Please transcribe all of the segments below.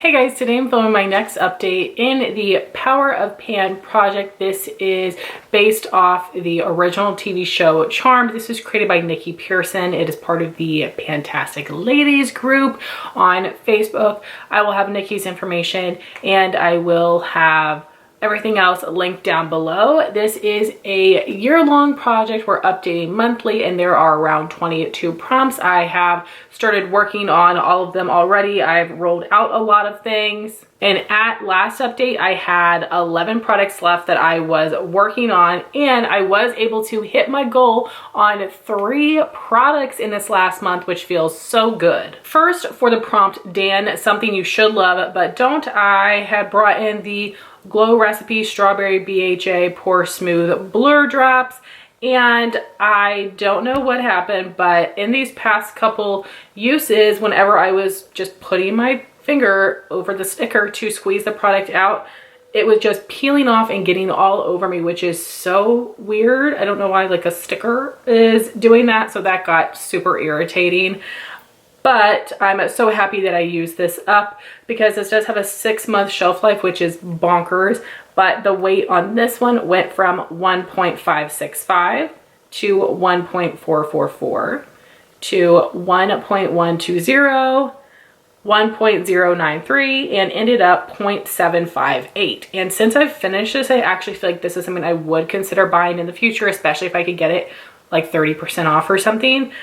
Hey guys, today I'm filming my next update in the Power of Pan project. This is based off the original TV show Charmed. This was created by Nicke Pearson. It is part of the Pantastic ladies group on Facebook. I will have Nicke's information and I will have everything else linked down below. This is a year-long project. We're updating monthly and there are around 22 prompts. I have started working on all of them already. I've rolled out a lot of things. And at last update, I had 11 products left that I was working on, and I was able to hit my goal on 3 products in this last month, which feels so good. First, for the prompt, Dan, something you should love but don't, I had brought in the Glow Recipe Strawberry BHA Pore Smooth Blur Drops. And I don't know what happened, but in these past couple uses, whenever I was just putting my finger over the sticker to squeeze the product out, it was just peeling off and getting all over me, which is so weird. I don't know why like a sticker is doing that, so that got super irritating. But I'm so happy that I used this up because this does have a 6-month shelf life, which is bonkers. But the weight on this one went from 1.565 to 1.444 to 1.120, 1.093, and ended up 0.758. And since I've finished this, I actually feel like this is something I would consider buying in the future, especially if I could get it like 30% off or something.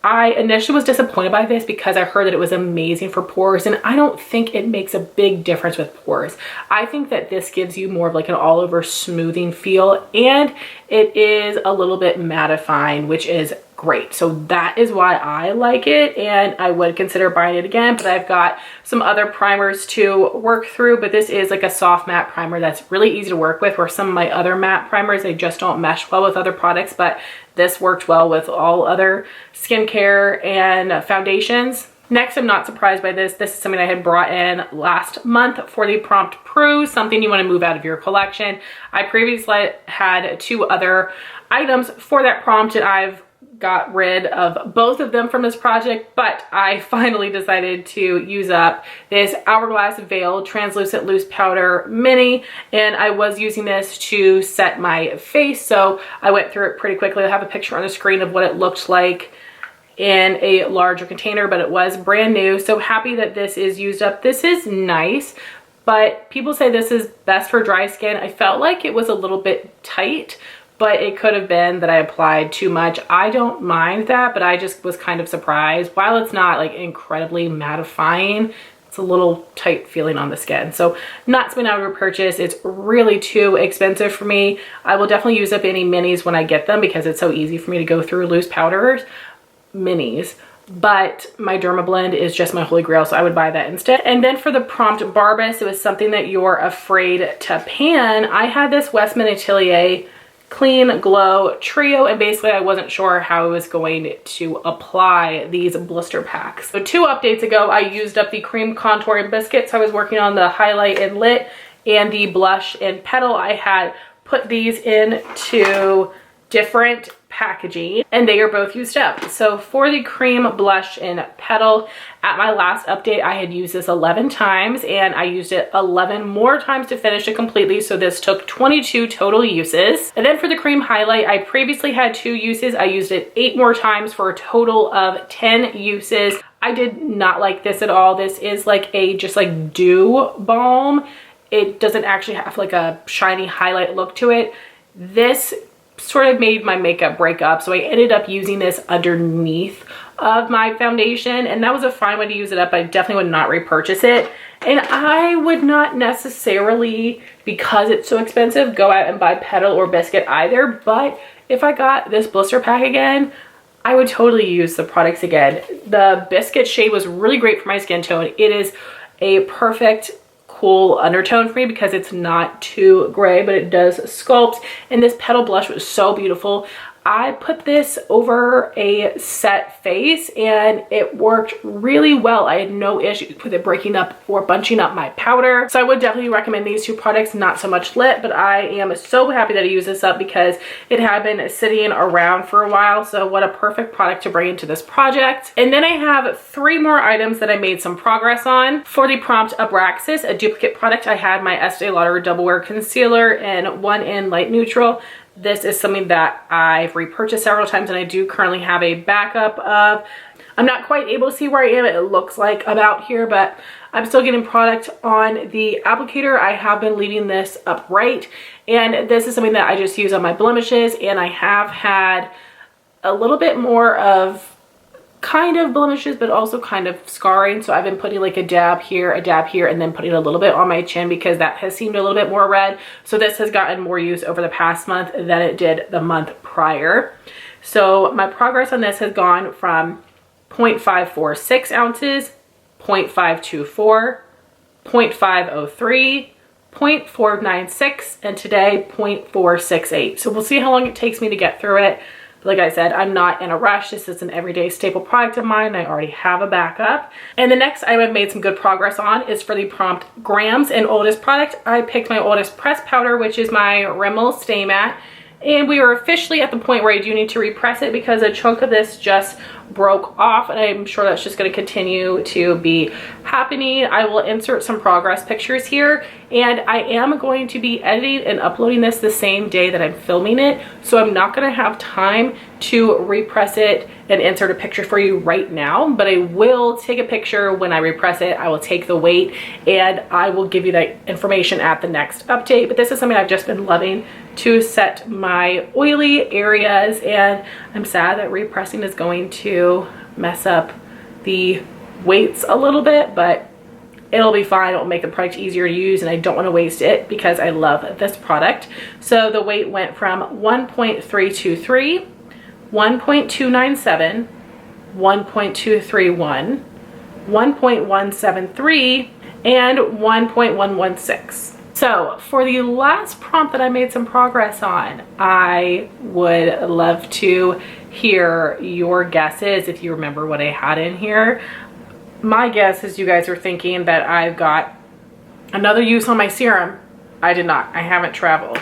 I initially was disappointed by this because I heard that it was amazing for pores, and I don't think it makes a big difference with pores. I think that this gives you more of like an all over smoothing feel, and it is a little bit mattifying, which is great. So that is why I like it, and I would consider buying it again. But I've got some other primers to work through, but this is like a soft matte primer that's really easy to work with, where some of my other matte primers, they just don't mesh well with other products, but this worked well with all other skincare and foundations. Next, I'm not surprised by this. This is something I had brought in last month for the Prompt Pro, something you want to move out of your collection. I previously had 2 other items for that prompt, and I've got rid of both of them from this project, but I finally decided to use up this Hourglass Veil Translucent Loose Powder Mini, and I was using this to set my face, so I went through it pretty quickly. I have a picture on the screen of what it looked like in a larger container, but it was brand new. So happy that this is used up. This is nice, but people say this is best for dry skin. I felt like it was a little bit tight, but it could have been that I applied too much. I don't mind that, but I just was kind of surprised. While it's not like incredibly mattifying, it's a little tight feeling on the skin. So not something I would repurchase. It's really too expensive for me. I will definitely use up any minis when I get them because it's so easy for me to go through loose powders, minis. But my Dermablend is just my holy grail, so I would buy that instead. And then for the Prompt Barbus, it was something that you're afraid to pan. I had this Westman Atelier Clean Glow Trio, and basically I wasn't sure how I was going to apply these blister packs. So 2 updates ago, I used up the Cream Contour and Biscuit, so I was working on the highlight and lit and the blush and petal. I had put these into different packaging and they are both used up. So for the cream blush and petal, at my last update I had used this 11 times and I used it 11 more times to finish it completely, so this took 22 total uses. And then for the cream highlight, I previously had 2 uses. I used it 8 more times for a total of 10 uses. I did not like this at all. This is like a just like dew balm. It doesn't actually have like a shiny highlight look to it. This sort of made my makeup break up, so I ended up using this underneath of my foundation, and that was a fine way to use it up. I definitely would not repurchase it, and I would not necessarily, because it's so expensive, go out and buy Petal or Biscuit either. But if I got this blister pack again, I would totally use the products again. The Biscuit shade was really great for my skin tone. It is a perfect cool undertone for me because it's not too gray, but it does sculpt. And this petal blush was so beautiful. I put this over a set face and it worked really well. I had no issues with it breaking up or bunching up my powder. So I would definitely recommend these two products, not so much lip, but I am so happy that I used this up because it had been sitting around for a while. So what a perfect product to bring into this project. And then I have 3 more items that I made some progress on. For the Prompt Abraxas, a duplicate product, I had my Estee Lauder Double Wear Concealer and one in Light Neutral. This is something that I've repurchased several times and I do currently have a backup of. I'm not quite able to see where I am. It looks like about here, but I'm still getting product on the applicator. I have been leaving this upright, and this is something that I just use on my blemishes, and I have had a little bit more of kind of blemishes, but also kind of scarring. So I've been putting like a dab here, and then putting a little bit on my chin because that has seemed a little bit more red. So this has gotten more use over the past month than it did the month prior. So my progress on this has gone from 0.546 ounces, 0.524, 0.503, 0.496, and today 0.468. So we'll see how long it takes me to get through it. Like I said, I'm not in a rush. This is an everyday staple product of mine. I already have a backup. And the next item I've made some good progress on is for the Prompt Grams and Oldest product. I picked my Oldest press powder, which is my Rimmel Stay Matte. And we are officially at the point where I do need to repress it because a chunk of this just broke off, and I'm sure that's just going to continue to be happening. I will insert some progress pictures here, and I am going to be editing and uploading this the same day that I'm filming it, so I'm not going to have time to repress it and insert a picture for you right now, but I will take a picture when I repress it. I will take the weight and I will give you that information at the next update. But this is something I've just been loving to set my oily areas, and I'm sad that repressing is going to mess up the weights a little bit, but it'll be fine. It'll make the product easier to use, and I don't want to waste it because I love this product. So the weight went from 1.323, 1.297, 1.231, 1.173, and 1.116. So for the last prompt that I made some progress on, I would love to hear your guesses if you remember what I had in here. My guess is you guys are thinking that I've got another use on my serum. I did not. I haven't traveled.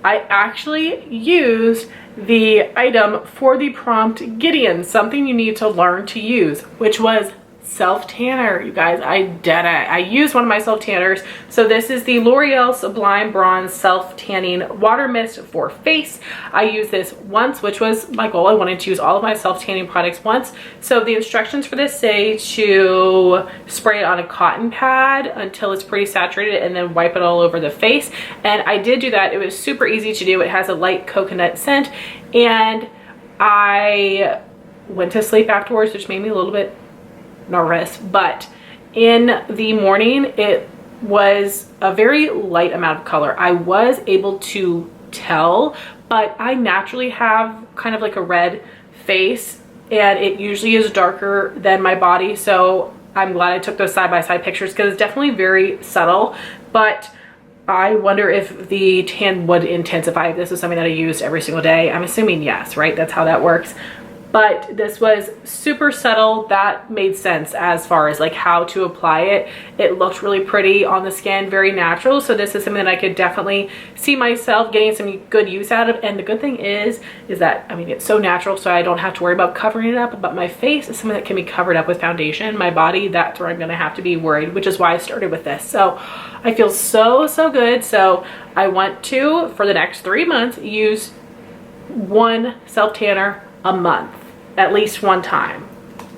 I actually used the item for the prompt Gideon, something you need to learn to use, which was self-tanner. You guys, I did it. I used one of my self-tanners. So this is the L'Oreal Sublime Bronze Self-Tanning Water Mist for face. I used this once, which was my goal. I wanted to use all of my self-tanning products once. So the instructions for this say to spray it on a cotton pad until it's pretty saturated and then wipe it all over the face. And I did do that. It was super easy to do. It has a light coconut scent, and I went to sleep afterwards, which made me a little bit nervous, but in the morning it was a very light amount of color. I was able to tell, but I naturally have kind of like a red face, and it usually is darker than my body, so I'm glad I took those side-by-side pictures because it's definitely very subtle. But I wonder if the tan would intensify if this is something that I used every single day. I'm assuming yes, right? That's how that works. But this was super subtle. That made sense as far as like how to apply it. It looked really pretty on the skin, very natural. So this is something that I could definitely see myself getting some good use out of. And the good thing is that, I mean, it's so natural, so I don't have to worry about covering it up. But my face is something that can be covered up with foundation. My body, that's where I'm gonna have to be worried, which is why I started with this. So I feel so good. So I want to, for the next 3 months, use one self-tanner a month, at least one time.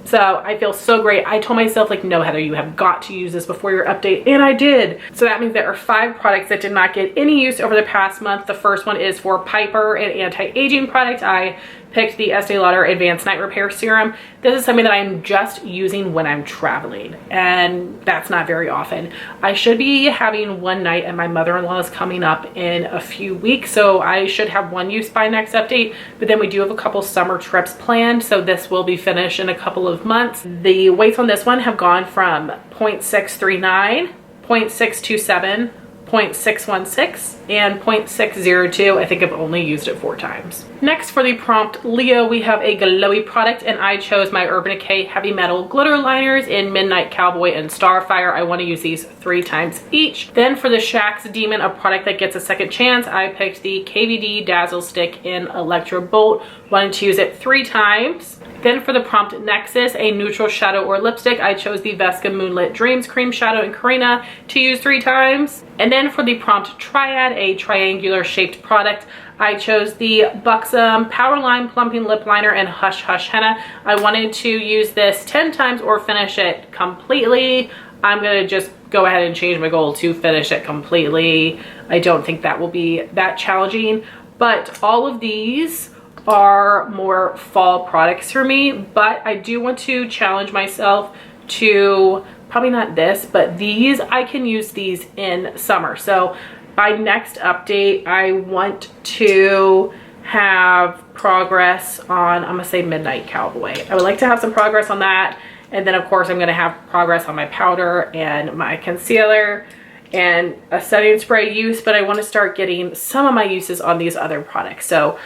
So I feel so great. I told myself, like, no, Heather, you have got to use this before your update, and I did. So that means there are 5 products that did not get any use over the past month. The first one is for Piper, an anti-aging product. I picked the Estee Lauder Advanced Night Repair Serum. This is something that I'm just using when I'm traveling, and that's not very often. I should be having one night, and my mother-in-law is coming up in a few weeks, so I should have one use by next update. But then we do have a couple summer trips planned, so this will be finished in a couple of months. The weights on this one have gone from 0.639, 0.627, 0.616 and 0.602. I think I've only used it 4 times. Next, for the prompt Leo, we have a glowy product, and I chose my Urban Decay Heavy Metal Glitter Liners in Midnight Cowboy and Starfire. I want to use these 3 times each. Then for the Shax Demon, a product that gets a second chance, I picked the KVD Dazzle Stick in Electro Bolt. Wanted to use it 3 times. Then for the prompt Nexus, a neutral shadow or lipstick, I chose the Vesca Moonlit Dreams Cream Shadow in Karina to use 3 times. And then for the prompt Triad, a triangular shaped product, I chose the Buxom Powerline Plumping Lip Liner and Hush Hush Henna. I wanted to use this 10 times or finish it completely. I'm gonna just go ahead and change my goal to finish it completely. I don't think that will be that challenging, but all of these are more fall products for me, but I do want to challenge myself to, probably not this, but these, I can use these in summer. So by next update, I want to have progress on, I'm gonna say Midnight Cowboy. I would like to have some progress on that. And then of course I'm gonna have progress on my powder and my concealer and a setting spray use, but I wanna start getting some of my uses on these other products. So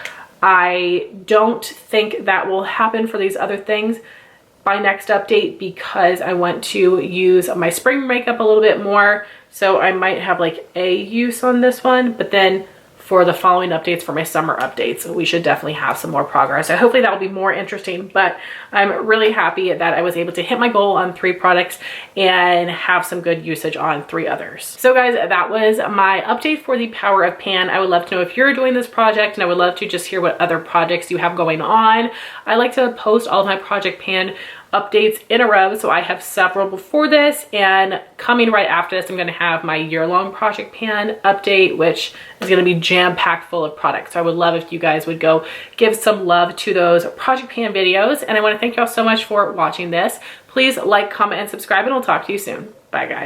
I don't think that will happen for these other things by next update because I want to use my spring makeup a little bit more. So I might have like a use on this one, but then for the following updates, for my summer updates, we should definitely have some more progress. So hopefully that will be more interesting, but I'm really happy that I was able to hit my goal on 3 products and have some good usage on 3 others. So guys, that was my update for the Power of Pan. I would love to know if you're doing this project, and I would love to just hear what other projects you have going on. I like to post all of my Project Pan updates in a row, so I have several before this, and coming right after this I'm going to have my year-long Project Pan update, which is going to be jam-packed full of products. So I would love if you guys would go give some love to those Project Pan videos, and I want to thank y'all so much for watching this. Please like, comment, and subscribe, and I'll talk to you soon. Bye guys.